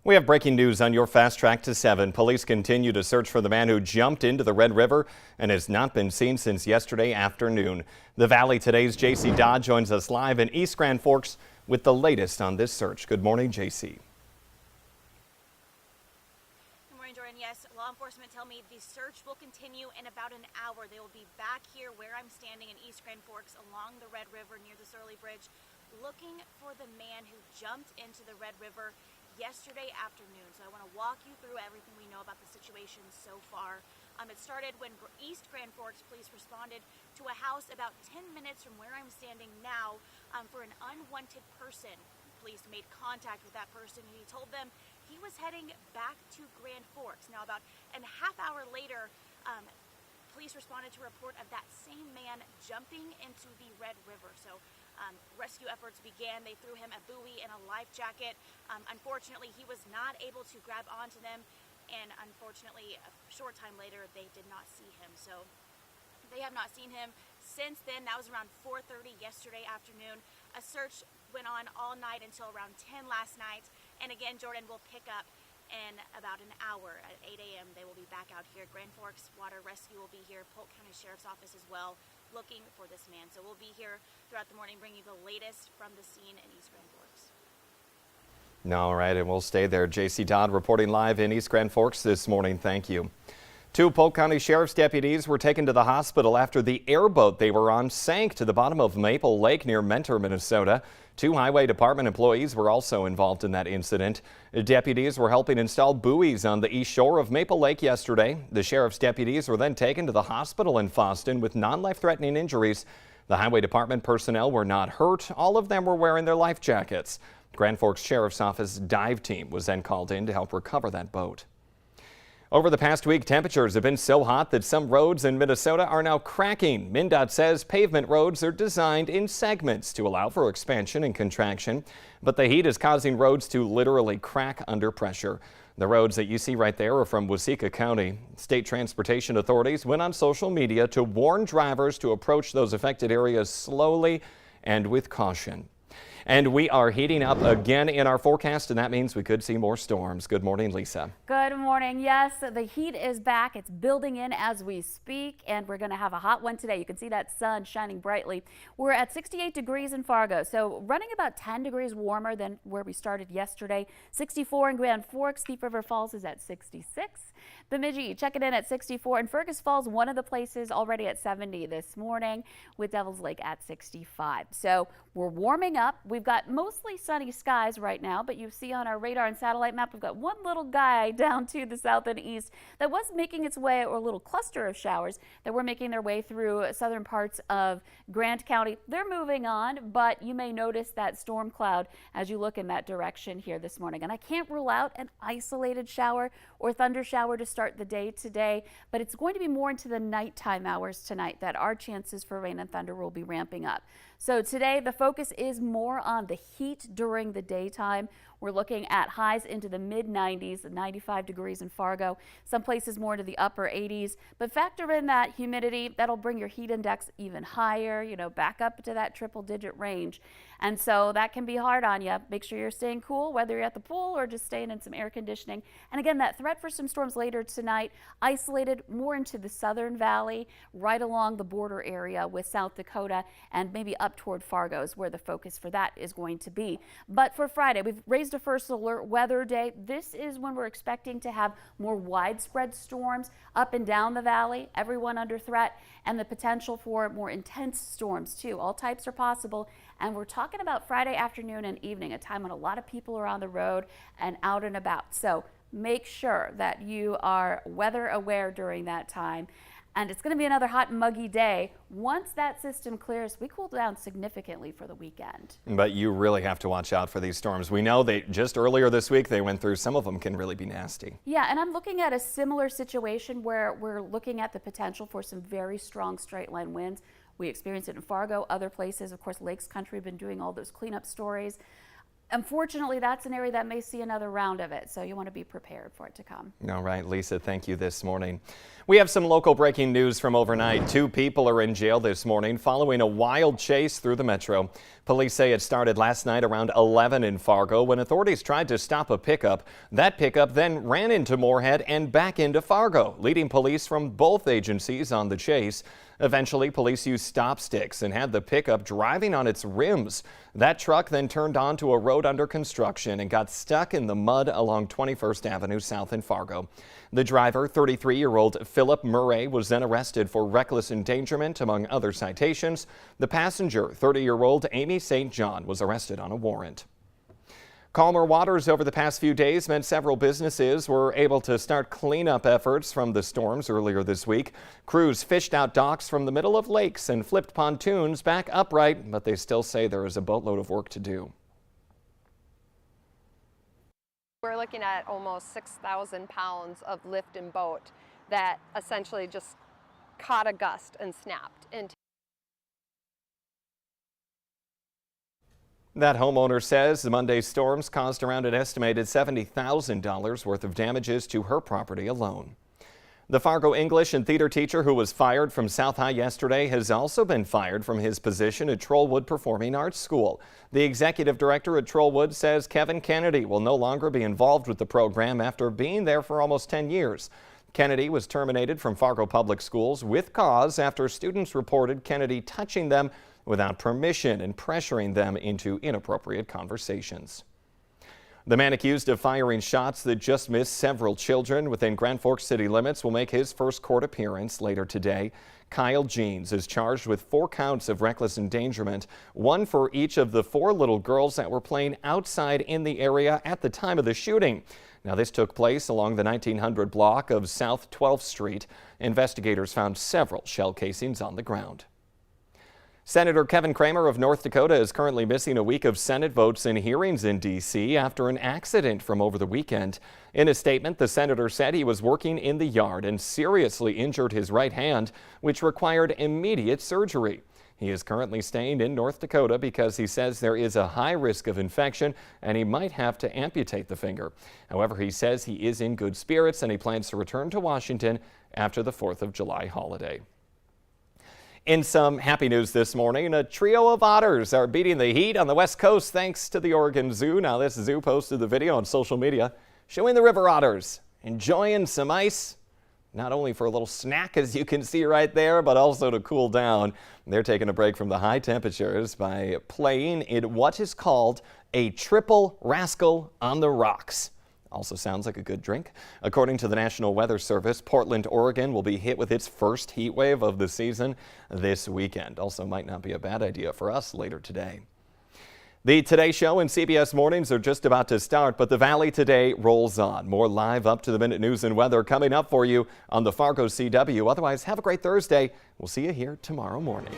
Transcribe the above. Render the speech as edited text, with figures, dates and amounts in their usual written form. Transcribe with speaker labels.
Speaker 1: We have breaking news on your Fast Track to 7. Police continue to search for the man who jumped into the Red River and has not been seen since yesterday afternoon. The Valley Today's J.C. Dodd joins us live in East Grand Forks with the latest on this search. Good morning, J.C.
Speaker 2: Good morning, Jordan. Yes, law enforcement tell me the search will continue in about an hour. They will be back here where I'm standing in East Grand Forks along the Red River near the Surly Bridge, looking for the man who jumped into the Red River yesterday afternoon. So I want to walk you through everything we know about the situation so far. It started when East Grand Forks police responded to a house about 10 minutes from where I'm standing now for an unwanted person. Police made contact with that person and he told them he was heading back to Grand Forks. Now about a half hour later, police responded to a report of that same man jumping into the Red River. So rescue efforts began. They threw him a buoy and a life jacket. Unfortunately, he was not able to grab onto them, and unfortunately, a short time later, they did not see him. So they have not seen him since then. That was around 4:30 yesterday afternoon. A search went on all night until around 10 last night. And again, Jordan will pick up in about an hour at 8 a.m. They will be back out here. Grand Forks Water Rescue will be here. Polk County Sheriff's Office as well, looking for this man. So we'll be here throughout the morning, bringing you the latest from the scene in East Grand Forks.
Speaker 1: All right, and we'll stay there. J.C. Dodd reporting live in East Grand Forks this morning. Thank you. 2 Polk County Sheriff's deputies were taken to the hospital after the airboat they were on sank to the bottom of Maple Lake near Mentor, Minnesota. 2 Highway Department employees were also involved in that incident. Deputies were helping install buoys on the east shore of Maple Lake yesterday. The sheriff's deputies were then taken to the hospital in Fosston with non-life-threatening injuries. The Highway Department personnel were not hurt. All of them were wearing their life jackets. Grand Forks Sheriff's Office dive team was then called in to help recover that boat. Over the past week, temperatures have been so hot that some roads in Minnesota are now cracking. MnDOT says pavement roads are designed in segments to allow for expansion and contraction, but the heat is causing roads to literally crack under pressure. The roads that you see right there are from Waseca County. State transportation authorities went on social media to warn drivers to approach those affected areas slowly and with caution. And we are heating up again in our forecast, and that means we could see more storms. Good morning, Lisa.
Speaker 3: Good morning. Yes, the heat is back. It's building in as we speak, and we're going to have a hot one today. You can see that sun shining brightly. We're at 68 degrees in Fargo, so running about 10 degrees warmer than where we started yesterday. 64 in Grand Forks. Thief River Falls is at 66. Bemidji checking in at 64, and Fergus Falls, one of the places, already at 70 this morning, with Devil's Lake at 65. So we're warming up. We've got mostly sunny skies right now, but you see on our radar and satellite map, we've got one little guy down to the south and east that was making its way, or a little cluster of showers that were making their way through southern parts of Grant County. They're moving on, but you may notice that storm cloud as you look in that direction here this morning. And I can't rule out an isolated shower or thunder shower to start the day today, but it's going to be more into the nighttime hours tonight that our chances for rain and thunder will be ramping up. So today the focus is more on the heat during the daytime. We're looking at highs into the mid-90s, 95 degrees in Fargo, some places more into the upper 80s. But factor in that humidity, that'll bring your heat index even higher, back up to that triple-digit range. And so that can be hard on you. Make sure you're staying cool, whether you're at the pool or just staying in some air conditioning. And again, that threat for some storms later tonight, isolated more into the southern valley, right along the border area with South Dakota, and maybe up toward Fargo is where the focus for that is going to be. But for Friday, we've raised a first alert weather day. This is when we're expecting to have more widespread storms up and down the valley, everyone under threat, and the potential for more intense storms too. All types are possible, and we're talking about Friday afternoon and evening, a time when a lot of people are on the road and out and about. So make sure that you are weather aware during that time. And it's going to be another hot and muggy day. Once that system clears, we cool down significantly for the weekend.
Speaker 1: But you really have to watch out for these storms. We know they just earlier this week they went through. Some of them can really be nasty. Yeah,
Speaker 3: and I'm looking at a similar situation where we're looking at the potential for some very strong straight line winds. We experienced it in Fargo, other places. Of course, Lakes Country have been doing all those cleanup stories. Unfortunately, that's an area that may see another round of it, so you want to be prepared for it to come.
Speaker 1: All right, Lisa, thank you this morning. We have some local breaking news from overnight. 2 people are in jail this morning following a wild chase through the metro. Police say it started last night around 11 in Fargo when authorities tried to stop a pickup. That pickup then ran into Moorhead and back into Fargo, leading police from both agencies on the chase. Eventually, police used stop sticks and had the pickup driving on its rims. That truck then turned onto a road under construction and got stuck in the mud along 21st Avenue South in Fargo. The driver, 33-year-old Philip Murray, was then arrested for reckless endangerment, among other citations. The passenger, 30-year-old Amy St. John, was arrested on a warrant. Calmer waters over the past few days meant several businesses were able to start cleanup efforts from the storms earlier this week. Crews fished out docks from the middle of lakes and flipped pontoons back upright, but they still say there is a boatload of work to do.
Speaker 4: We're looking at almost 6,000 pounds of lift and boat that essentially just caught a gust and snapped into.
Speaker 1: That homeowner says the Monday's storms caused around an estimated $70,000 worth of damages to her property alone. The Fargo English and theater teacher who was fired from South High yesterday has also been fired from his position at Trollwood Performing Arts School. The executive director at Trollwood says Kevin Kennedy will no longer be involved with the program after being there for almost 10 years. Kennedy was terminated from Fargo Public Schools with cause after students reported Kennedy touching them without permission and pressuring them into inappropriate conversations. The man accused of firing shots that just missed several children within Grand Forks city limits will make his first court appearance later today. Kyle Jeans is charged with 4 counts of reckless endangerment, 1 for each of the 4 little girls that were playing outside in the area at the time of the shooting. Now, this took place along the 1900 block of South 12th Street. Investigators found several shell casings on the ground. Senator Sen Kramer of North Dakota is currently missing a week of Senate votes and hearings in D.C. after an accident from over the weekend. In a statement, the senator said he was working in the yard and seriously injured his right hand, which required immediate surgery. He is currently staying in North Dakota because he says there is a high risk of infection and he might have to amputate the finger. However, he says he is in good spirits and he plans to return to Washington after the 4th of July holiday. In some happy news this morning, a trio of otters are beating the heat on the West Coast thanks to the Oregon Zoo. Now, this zoo posted the video on social media showing the river otters enjoying some ice, not only for a little snack, as you can see right there, but also to cool down. They're taking a break from the high temperatures by playing in what is called a triple rascal on the rocks. Also sounds like a good drink. According to the National Weather Service, Portland, Oregon will be hit with its first heat wave of the season this weekend. Also might not be a bad idea for us later today. The Today Show and CBS Mornings are just about to start, but the Valley Today rolls on. More live up-to-the-minute news and weather coming up for you on the Fargo CW. Otherwise, have a great Thursday. We'll see you here tomorrow morning.